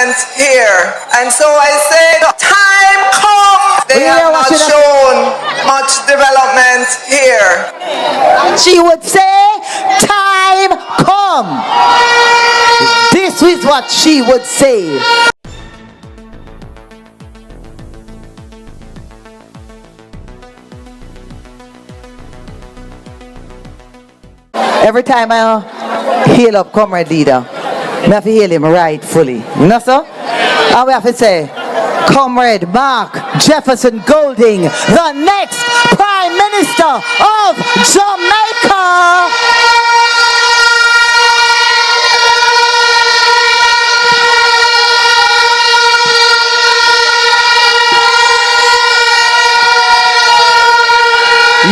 development here. And so I said, time come. They have not shown much development here. She would say, time come. This is what she would say. Every time I hail up Comrade Leader, I have to hail him rightfully. You know, so? And we have to say, Comrade Mark Jefferson Golding, the next Prime Minister of Jamaica.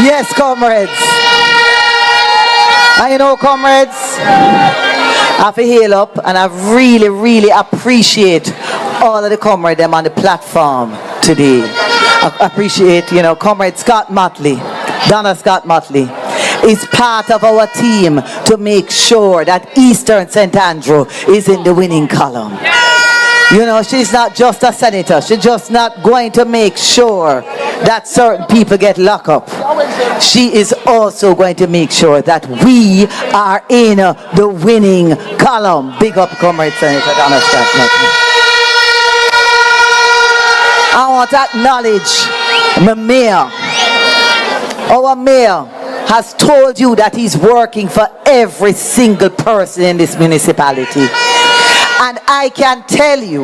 Yes, comrades. And you know, comrades, I have to hail up, and I really appreciate all of the comrades them on the platform today. I appreciate, you know, Comrade Scott Motley, Donna Scott Motley, is part of our team to make sure that Eastern St. Andrew is in the winning column. You know, she's not just a senator. She's just not going to make sure that certain people get locked up. She is also going to make sure that we are in the winning column. Big up, Comrade Senator Donna Scott Motley. I want to acknowledge my mayor. Our mayor has told you that he's working for every single person in this municipality. And I can tell you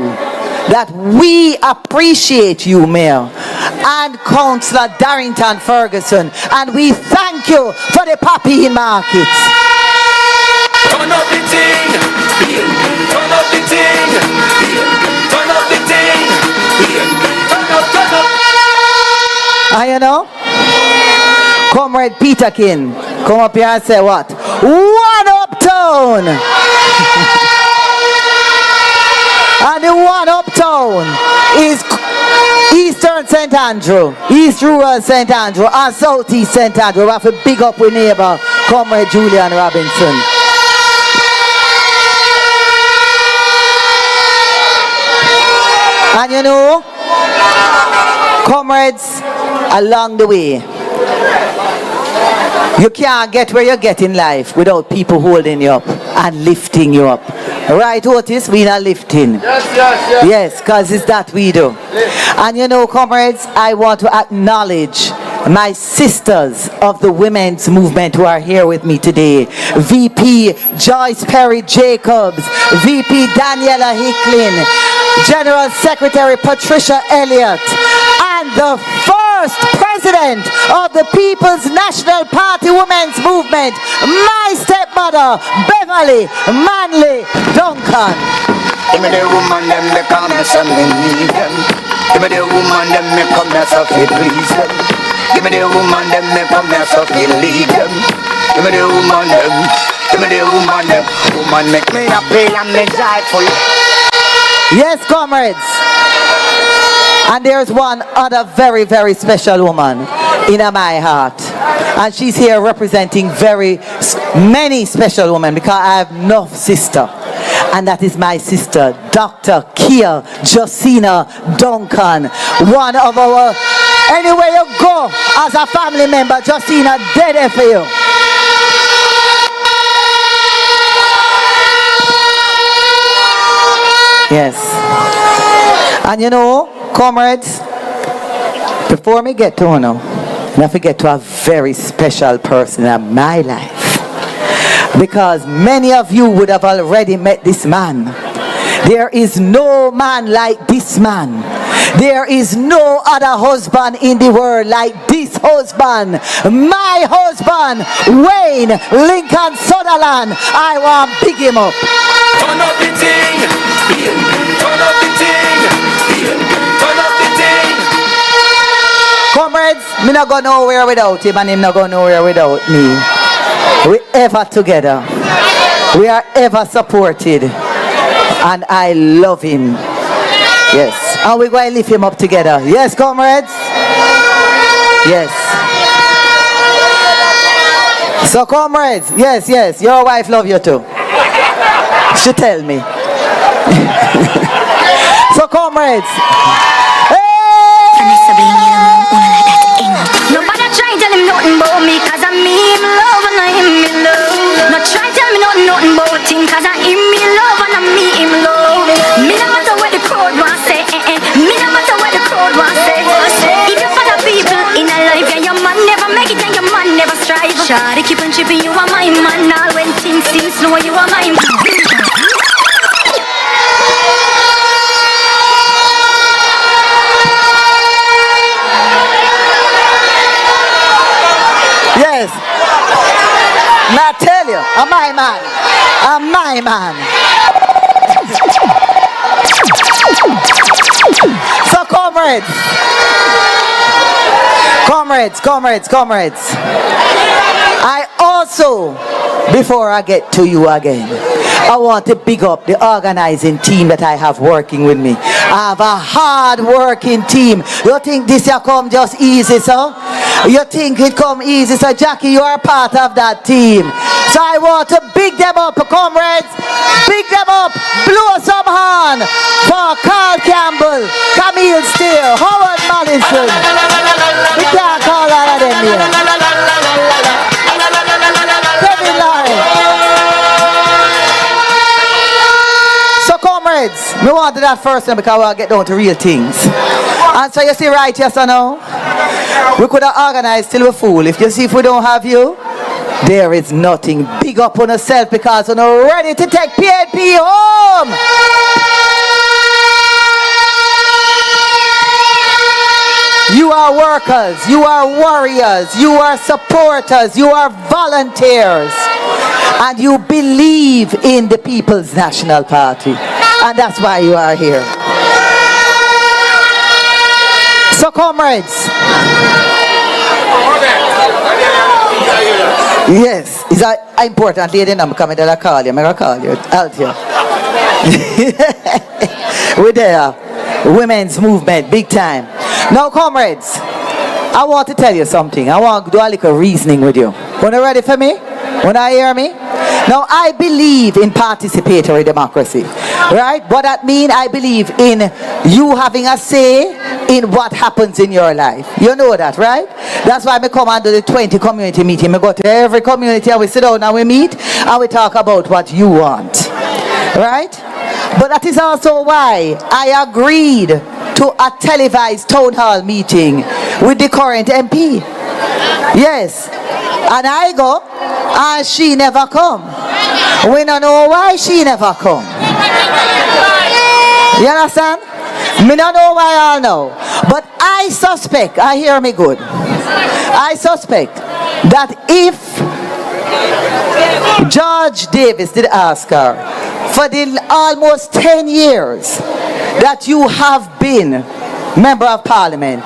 that we appreciate you, Mayor, and Councillor Darrington Ferguson, and we thank you for the poppy in markets. Turn up the thing, turn up the thing, turn up the thing, turn up. And you know, Comrade Peterkin, come up here and say what? One uptown! And the one uptown is Eastern St. Andrew, East Rural St. Andrew, and Southeast St. Andrew. We have to big up with neighbor, Comrade Julian Robinson. And you know, comrades, along the way, you can't get where you get in life without people holding you up and lifting you up. Right, Otis? We are lifting. Yes, because it's that we do. And you know, comrades, I want to acknowledge my sisters of the women's movement who are here with me today. VP Joyce Perry Jacobs, VP Daniela Hicklin, General Secretary Patricia Elliott, and the first president of the People's National Party Women's Movement, my stepmother, Beverly Manley Duncan. Give me the woman, them they come here, so me need them. Give me the woman, them they come here, so me please them. Give me the woman, them they come here, so me lead them. Give me the woman, them. Give me the woman, them. Woman make me happy and me joyful. Yes, comrades. And there's one other very, very special woman in my heart. And she's here representing very many special women because I have no sister. And that is my sister, Dr. Kia Josina Duncan. One of our, anywhere you go as a family member, Josina, dead for you. Yes. And you know, comrades, before me get to Uno, I forget to a very special person in my life. Because many of you would have already met this man. There is no man like this man. There is no other husband in the world like this husband. My husband, Wayne Lincoln Sutherland. I want to pick him up. Turn up the thing, turn up the thing, turn up the thing. Comrades, me not go nowhere without him and him not go nowhere without me. We ever together. We are ever supported. And I love him. Yes. And we're going to lift him up together. Yes, comrades? Yes. So, comrades, yes, your wife loves you too. She tell me. comrades. Nobody try tell him nothing about me, cause I'm me him love and I him me love. No try tell me nothing about him, cause I him me love and I me him love. Me no matter what the crowd want say, me no matter what the crowd want say. If you follow people in a life, yeah, your man never make it and your man never strive. Shawty keep on tripping, you are my man. All when things seem slow, you are my man. Yes. Now I tell you, I'm my man. I'm my man. So comrades. I also, before I get to you again, I want to big up the organizing team that I have working with me. I have a hard working team. You think this will come just easy, sir? You think it come easy, so Jackie, you are part of that team. So I want to big them up, comrades. Big them up. Blow some horn for Carl Campbell, Camille Steele, Howard Madison. We can't call all of them here. Kevin Lawrence. So comrades, we want to do that first one because we'll get down to real things. And so you see right, yes or no? We could have organized till we're full. If you see if we don't have you, there is nothing. Big up on yourself because you're not ready to take PNP home. You are workers, you are warriors, you are supporters, you are volunteers, and you believe in the People's National Party, and that's why you are here. So comrades, yes, it's an important lady. I'm coming to call you. I'm going to call you out here. We're there. Women's movement, big time. Now, comrades, I want to tell you something. I want to do a little reasoning with you. When you ready for me? When you hear me? Now, I believe in participatory democracy, right? What that means, I believe in you having a say in what happens in your life. You know that, right? That's why I come and do the 20 community meeting. I go to every community and we sit down and we meet and we talk about what you want, right? But that is also why I agreed to a televised town hall meeting with the current MP. Yes. And I go and she never come. We don't know why she never come. You understand? Me don't know why I know. But I suspect, I hear me good. I suspect that if Judge Davis did ask her for the almost 10 years that you have been member of parliament,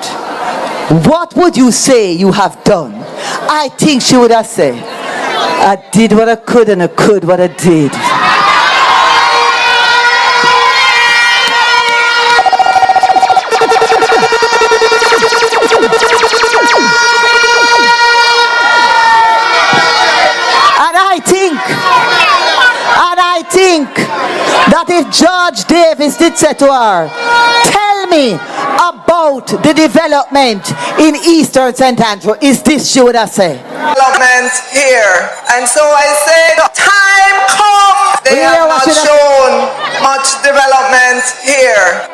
what would you say you have done? I think she would have said, I did what I could and I could what I did. And I think that if Judge Davis did say to her, tell me about the development in Eastern St. Andrew, is this she would have said? Development here. And so I said, time come. They have not shown much development here.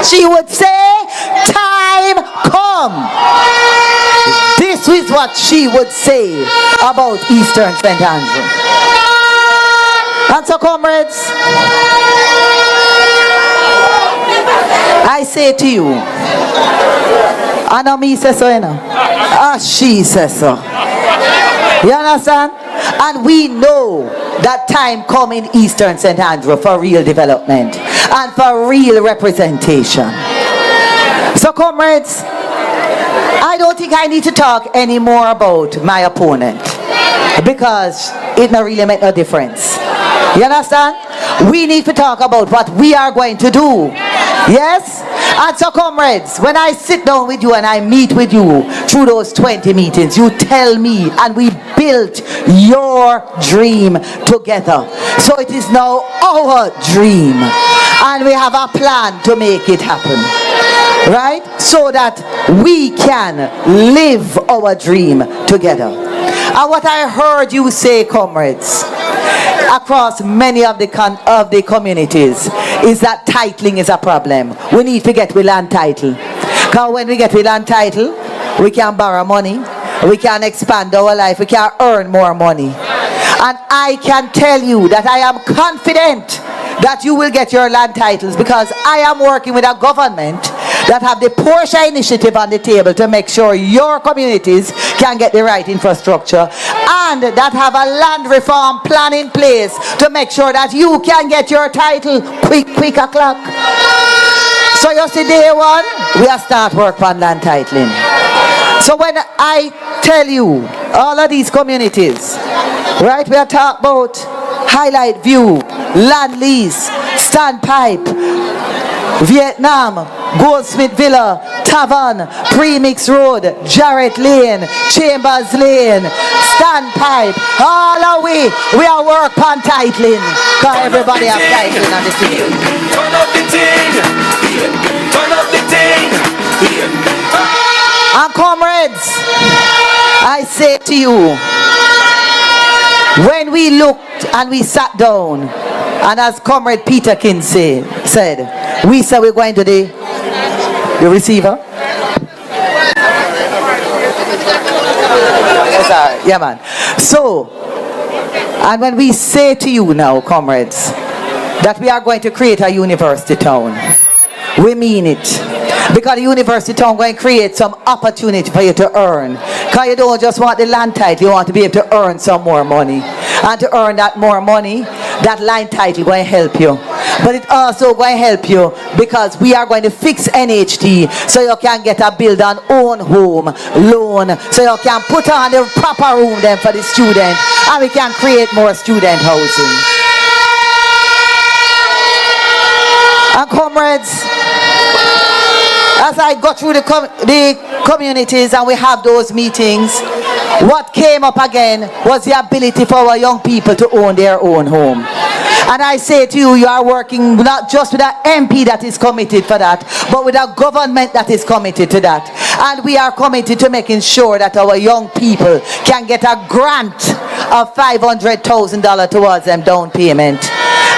She would say, time come. This is what she would say about Eastern St. Andrew. And so, comrades, I say to you, I know me say so, you know. She says so. You understand? And we know that time come in Eastern St. Andrew for real development and for real representation. So, comrades, I don't think I need to talk anymore about my opponent because it not really make no difference. You understand? We need to talk about what we are going to do. Yes? And so, comrades, when I sit down with you and I meet with you through those 20 meetings, you tell me, and we built your dream together. So it is now our dream. And we have a plan to make it happen. Right? So that we can live our dream together. And what I heard you say, comrades, across many of the communities, is that titling is a problem. We need to get with land title. Because when we get with land title, we can borrow money, we can expand our life, we can earn more money. And I can tell you that I am confident that you will get your land titles, because I am working with a government that have the Portia initiative on the table to make sure your communities can get the right infrastructure, and that have a land reform plan in place to make sure that you can get your title quick o'clock. So you see, day one, we are start work on land titling. So when I tell you, all of these communities, right, we are talking about Highlight View, Land Lease, Standpipe, Vietnam, Goldsmith Villa, Tavern, Premix Road, Jarrett Lane, Chambers Lane, Standpipe, all the way. We are work on titling, because everybody have titling on the field. Turn up the thing, turn up the thing. And comrades, I say to you, when we looked and we sat down, and as Comrade Peter Kinsey said, we said we're going to the receiver. Yeah, man. So, and when we say to you now, comrades, that we are going to create a university town, we mean it. Because the university town going to create some opportunity for you to earn. Because you don't just want the land title, you want to be able to earn some more money. And to earn that more money, that land title going to help you. But it also going to help you because we are going to fix NHT so you can get a build an own home loan. So you can put on the proper room then for the student. And we can create more student housing. And comrades, as I go through the communities and we have those meetings, what came up again was the ability for our young people to own their own home. And I say to you, you are working not just with an MP that is committed for that, but with a government that is committed to that. And we are committed to making sure that our young people can get a grant of $500,000 towards them down payment,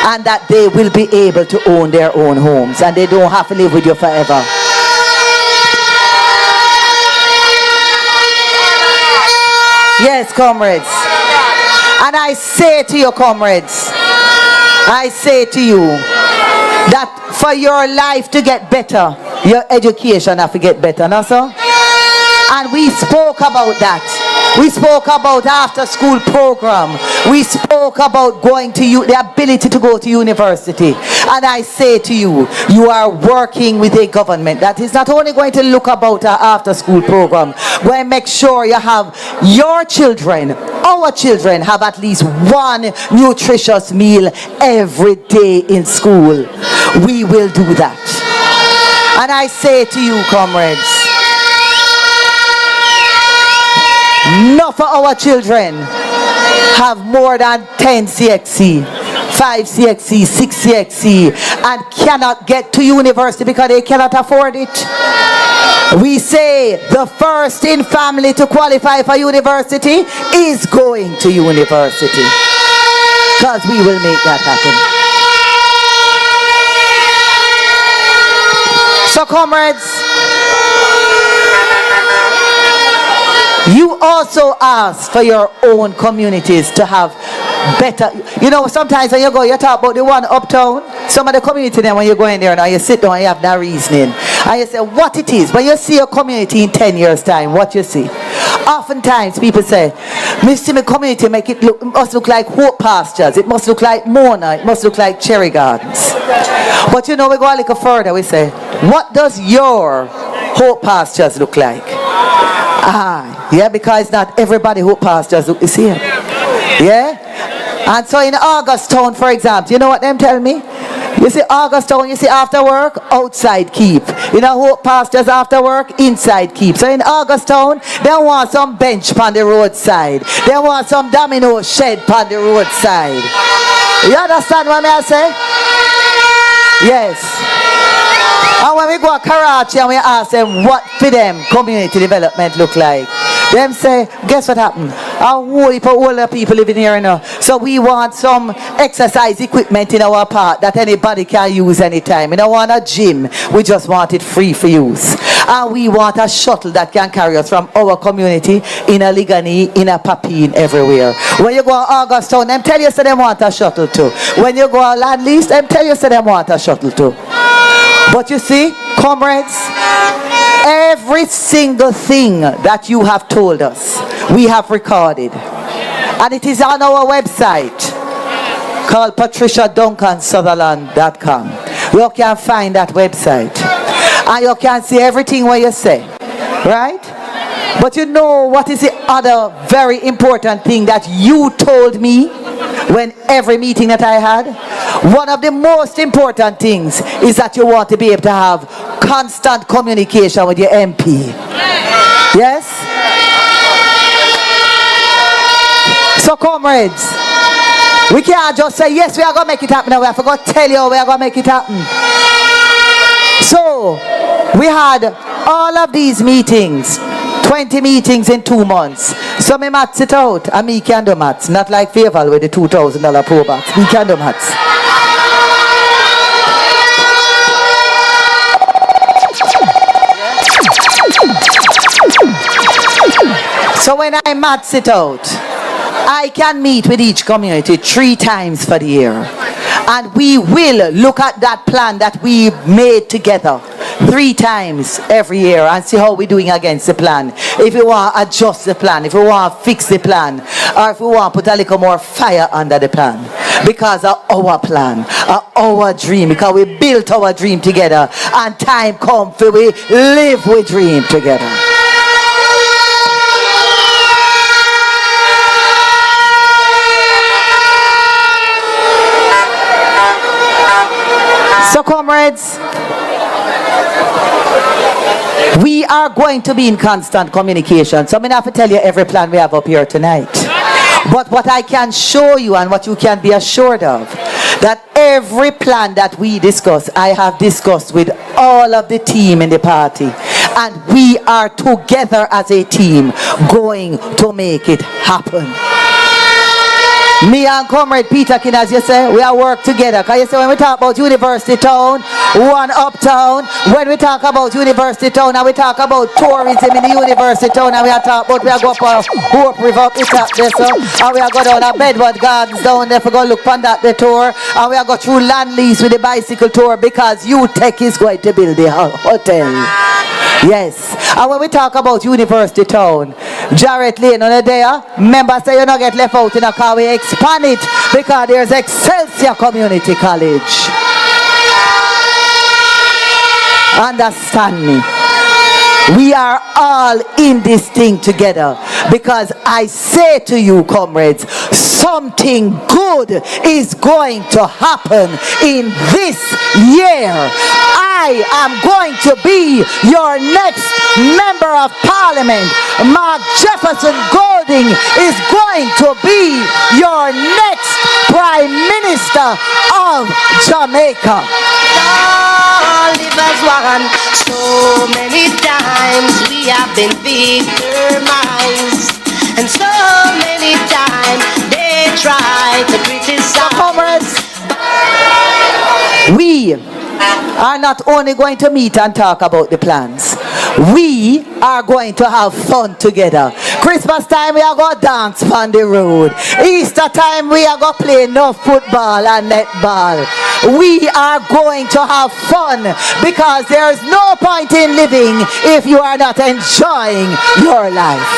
and that they will be able to own their own homes and they don't have to live with you forever. Yes, comrades. And I say to you, comrades, I say to you that for your life to get better, your education have to get better, no sir? And we spoke about that. We spoke about after school program. We spoke about going to the ability to go to university. And I say to you, you are working with a government that is not only going to look about our after school program, going to make sure you have your children, our children have at least one nutritious meal every day in school. We will do that. And I say to you, comrades, enough of our children have more than 10 CXC, 5 CXC, 6 CXC, and cannot get to university because they cannot afford it. We say the first in family to qualify for university is going to university, because we will make that happen. So comrades, you also ask for your own communities to have better. You know, sometimes when you go, you talk about the one uptown. Some of the community then when you go in there now, you sit down and you have that reasoning. And you say what it is. When you see your community in 10 years time, what you see. Oftentimes people say, Mr. My community it must look like Hope Pastures. It must look like Mona. It must look like Cherry Gardens. But you know, we go a little further. We say, what does your Hope Pastures look like? Yeah, because not everybody who pastors look the same. Yeah? And so in Augustown, for example, you know what them tell me? You see Augustown, you see after work, outside keep. You know who pastures after work? Inside keep. So in Augustown, they want some bench on the roadside. They want some domino shed on the roadside. You understand what I say? Yes. And when we go to Karachi and we ask them what for them community development look like, them say, guess what happened? A whole heap of older people living here now. So we want some exercise equipment in our park that anybody can use anytime. We don't want a gym. We just want it free for use. And we want a shuttle that can carry us from our community in a Ligani, in a Papine, everywhere. When you go to Augustown, them tell you so they want a shuttle too. When you go to Land Lease, them tell you so they want a shuttle too. But you see, comrades, every single thing that you have told us, we have recorded. And it is on our website called patriciaduncansutherland.com. You can find that website. And you can see everything what you say. Right? But you know what is the other very important thing that you told me when every meeting that I had? One of the most important things is that you want to be able to have constant communication with your MP. Yes? So comrades, we can't just say, yes, we are going to make it happen. We have to go tell you we are going to make it happen. So, we had all of these meetings, 20 meetings in 2 months. So me maths it out, and me can do maths. Not like Faval with the $2,000 pro box. Me can do maths. So when I maths it out, I can meet with each community 3 times for the year. And we will look at that plan that we made together 3 times every year and see how we're doing against the plan. If we want to adjust the plan, if we want to fix the plan, or if we want to put a little more fire under the plan. Because of our plan, our dream, because we built our dream together, and time comes for we live with dream together. So comrades, we are going to be in constant communication. So I'm going to have to tell you every plan we have up here tonight. But what I can show you and what you can be assured of, that every plan that we discuss, I have discussed with all of the team in the party. And we are together as a team going to make it happen. Me and Comrade Peter King, as you say, we are work together. Because you say when we talk about University Town, one uptown, when we talk about University Town and we talk about tourism in the University Town, and we are talk about, we are go for Hope River up the top there, so, and we are go down a Bedford Gardens down there for go look on that the tour, and we are go through Land Lease with the bicycle tour, because UTech is going to build the hotel. Yes. And when we talk about University Town, Jarrett Lane on the day, members say you don't get left out in a car. We expand it because there's Excelsior Community College. Understand me. We are all in this thing together, because I say to you, comrades, something good is going to happen in this year. I am going to be your next member of parliament. Mark Jefferson Golding is going to be your next prime minister of Jamaica. So many times we have been victimized, and so many times they try to criticize. Comrades, we are not only going to meet and talk about the plans, we are going to have fun together. Christmas time we are going to dance on the road. Easter time we are going to play no football and netball. We are going to have fun, because there is no point in living if you are not enjoying your life.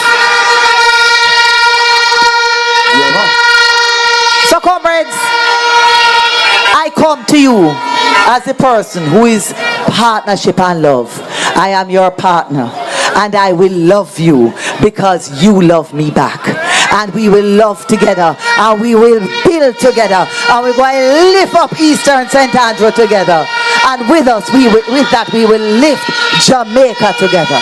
So comrades, I come to you as a person who is partnership and love. I am your partner, and I will love you because you love me back. and we will love together, and we will build together, and we're going to lift up Eastern St. Andrew together. And with us, with that, we will lift Jamaica together.